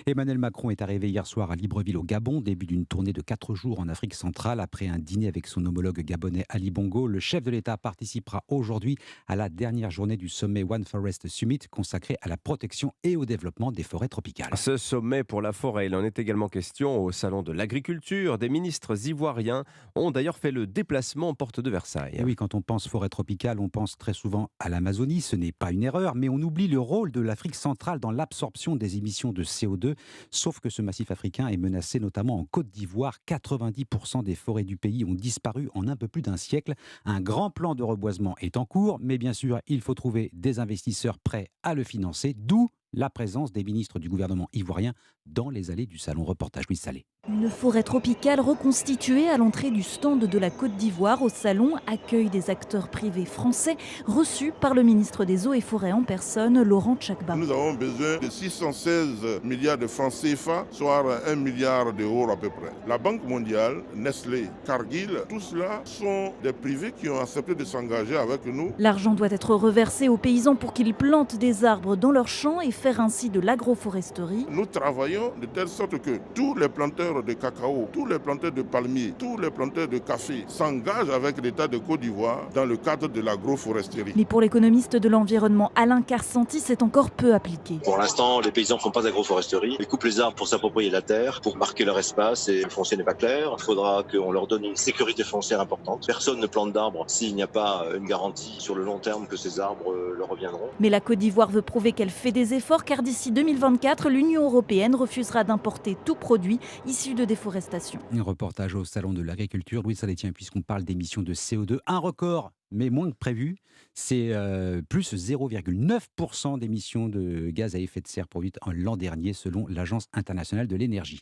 Emmanuel Macron est arrivé hier soir à Libreville au Gabon, début d'une tournée de 4 jours en Afrique centrale. Après un dîner avec son homologue gabonais Ali Bongo, le chef de l'État participera aujourd'hui à la dernière journée du sommet One Forest Summit consacré à la protection et au développement des forêts tropicales. Ce sommet pour la forêt, il en est également question au Salon de l'Agriculture. Des ministres ivoiriens ont d'ailleurs fait le déplacement porte de Et Versailles. oui, quand on pense forêt tropicale, on pense très souvent à l'Amazonie. Ce n'est pas une erreur, mais on oublie le rôle de l'Afrique centrale dans l'absorption des émissions de CO2. Sauf que ce massif africain est menacé, notamment en Côte d'Ivoire. 90% des forêts du pays ont disparu en un peu plus d'un siècle. Un grand plan de reboisement est en cours, mais bien sûr, il faut trouver des investisseurs prêts à le financer, d'où la présence des ministres du gouvernement ivoirien dans les allées du salon. Reportage Louis Salé. Une forêt tropicale reconstituée à l'entrée du stand de la Côte d'Ivoire au salon accueille des acteurs privés français reçus par le ministre des Eaux et Forêts en personne, Laurent Tchakba. Nous avons besoin de 616 milliards de francs CFA, soit 1 milliard d'euros à peu près. La Banque mondiale, Nestlé, Cargill, tout cela sont des privés qui ont accepté de s'engager avec nous. L'argent doit être reversé aux paysans pour qu'ils plantent des arbres dans leurs champs et faire ainsi de l'agroforesterie. Nous travaillons de telle sorte que tous les planteurs de cacao, tous les planteurs de palmiers, tous les planteurs de café s'engagent avec l'État de Côte d'Ivoire dans le cadre de l'agroforesterie. Mais pour l'économiste de l'environnement Alain Carsanti, c'est encore peu appliqué. Pour l'instant, les paysans ne font pas d'agroforesterie. Ils coupent les arbres pour s'approprier la terre, pour marquer leur espace et le foncier n'est pas clair. Il faudra qu'on leur donne une sécurité foncière importante. Personne ne plante d'arbres s'il n'y a pas une garantie sur le long terme que ces arbres leur reviendront. Mais la Côte d'Ivoire veut prouver qu'elle fait des efforts car d'ici 2024, l'Union européenne refusera d'importer tout produit issu de déforestation. Un reportage au Salon de l'Agriculture. Louis Salé, tiens, puisqu'on parle d'émissions de CO2, un record, mais moins que prévu, c'est plus 0,9% d'émissions de gaz à effet de serre produites l'an dernier, selon l'Agence internationale de l'énergie.